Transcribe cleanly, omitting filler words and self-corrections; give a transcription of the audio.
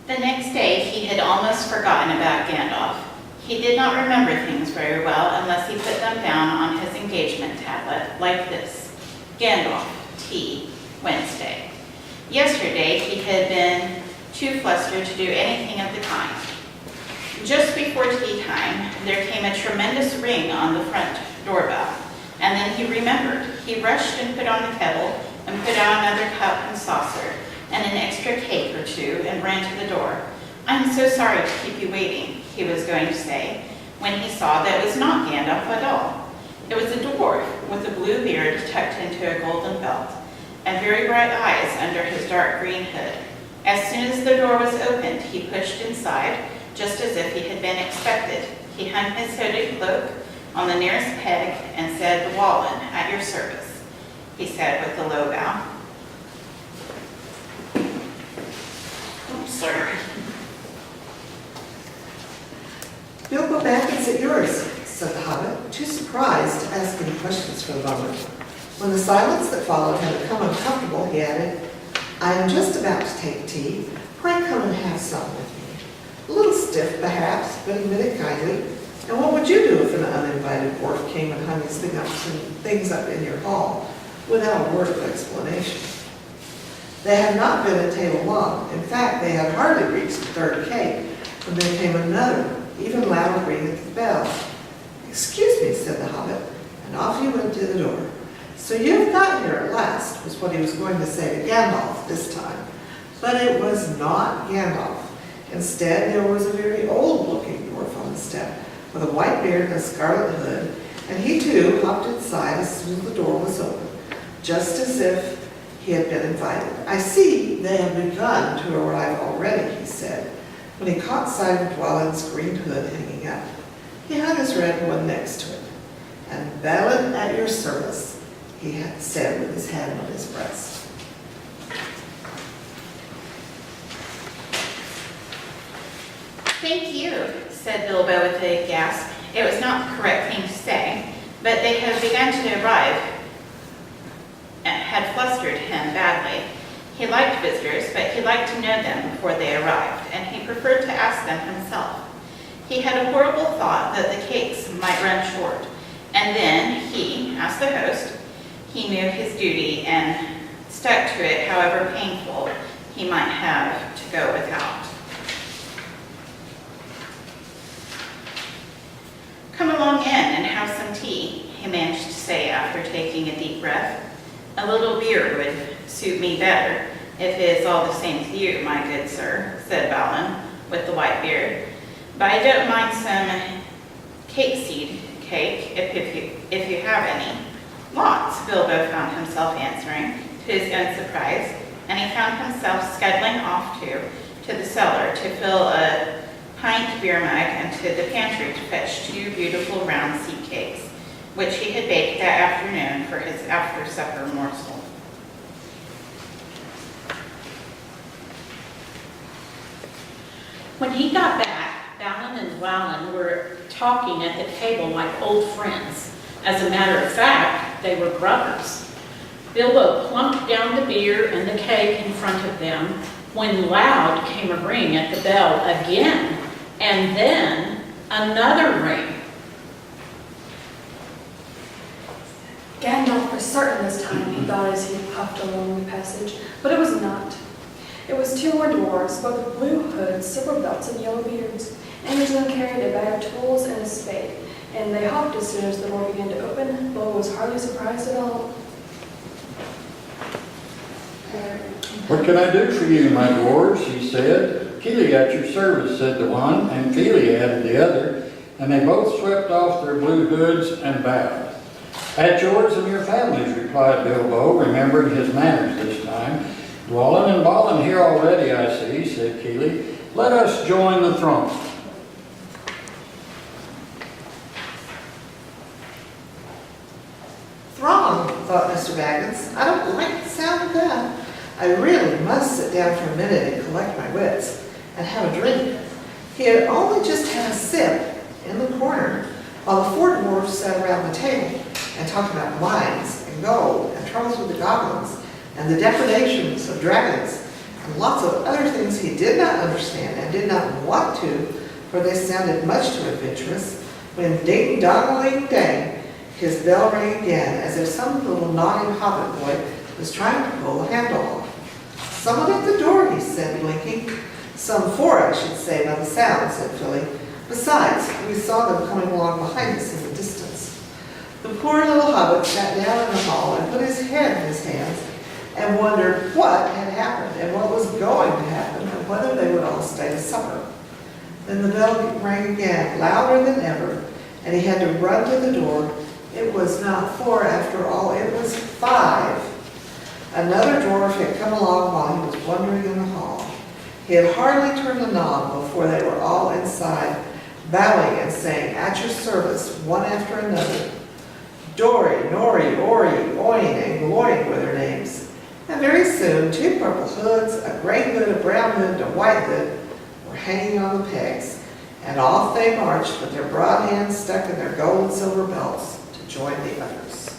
The next day, he had almost forgotten about Gandalf. He did not remember things very well unless he put them down on his engagement tablet, like this: Gandalf, T, Wednesday. Yesterday, he had been too flustered to do anything of the kind. Just before tea time, there came a tremendous ring on the front doorbell, and then he remembered. He rushed and put on the kettle and put out another cup and saucer and an extra cake or two and ran to the door. "I'm so sorry to keep you waiting," he was going to say, when he saw that it was not Gandalf at all. It was a dwarf with a blue beard tucked into a golden belt and very bright eyes under his dark green hood. As soon as the door was opened, he pushed inside, just as if he had been expected. He hung his hooded cloak on the nearest peg and said, "Wallen, at your service," he said with a low bow. "Oh, sir." "Bilbo Baggins at yours," said the Hobbit, too surprised to ask any questions for the moment. When the silence that followed had become uncomfortable, he added, "I am just about to take tea. Pray come and have some with me." A little stiff, perhaps, but he meant it kindly. And what would you do if an uninvited dwarf came and hung his things up in your hall without a word of explanation? They had not been at table long. In fact, they had hardly reached the third cake when there came another, even louder ring at the bell. "Excuse me," said the Hobbit, and off he went to the door. "So you've got here at last," was what he was going to say to Gandalf this time. But it was not Gandalf. Instead, there was a very old-looking dwarf on the step, with a white beard and a scarlet hood, and he too hopped inside as soon as the door was open, just as if he had been invited. "I see they have begun to arrive already," he said, when he caught sight of Dwellin's green hood hanging up. He hung his red one next to it. "And Balin at your service," he had said with his hand on his breast. "Thank you," said Bilbo with a gasp. It was not the correct thing to say, but they had begun to arrive and had flustered him badly. He liked visitors, but he liked to know them before they arrived, and he preferred to ask them himself. He had a horrible thought that the cakes might run short, and then he, as the host, he knew his duty and stuck to it, however painful he might have to go without. "Come along in and have some tea," he managed to say after taking a deep breath. "A little beer would suit me better, if it is all the same to you, my good sir," said Balin with the white beard. "But I don't mind some cakeseed cake, if you have any." "Lots," Bilbo found himself answering, to his own surprise, and he found himself scuttling off to the cellar to fill a pint beer mug and to the pantry to fetch 2 beautiful round seed cakes, which he had baked that afternoon for his after-supper morsel. When he got back, Balin and Dwalin were talking at the table like old friends. As a matter of fact, they were brothers. Bilbo plumped down the beer and the cake in front of them when loud came a ring at the bell again, and then another ring. Gandalf was certain this time, he thought as he puffed along the passage, but it was not. It was 2 more dwarves, both with blue hoods, silver belts, and yellow beards. Each of them carried a bag of tools and a spade, and they hopped as soon as the door began to open. Bilbo was hardly surprised at all. "What can I do for you, my dwarves?" he said. "Keely at your service," said the one, and Keely added the other, and they both swept off their blue hoods and bowed. "At yours and your families," replied Bilbo, remembering his manners this time. "Dwalin and Balin here already, I see," said Keely. "Let us join the throne." "Throng," thought Mr. Baggins. "I don't like the sound of that. I really must sit down for a minute and collect my wits and have a drink." He had only just had a sip in the corner while the 4 dwarfs sat around the table and talked about mines and gold and troubles with the goblins and the depredations of dragons and lots of other things he did not understand and did not want to, for they sounded much too adventurous, when ding-dong-a-ling-dang, his bell rang again, as if some little naughty hobbit boy was trying to pull the handle off. "Someone at the door," he said, blinking. "Some four, I should say, by the sound," said Philly. "Besides, we saw them coming along behind us in the distance." The poor little hobbit sat down in the hall and put his head in his hands and wondered what had happened and what was going to happen and whether they would all stay to supper. Then the bell rang again, louder than ever, and he had to run to the door. It was not four after all, it was 5. Another dwarf had come along while he was wandering in the hall. He had hardly turned the knob before they were all inside, bowing and saying, "At your service," one after another. Dory, Nori, Ori, Oin, and Gloin were their names. And very soon, 2 purple hoods, a gray hood, a brown hood, and a white hood were hanging on the pegs, and off they marched with their broad hands stuck in their gold and silver belts to join the others.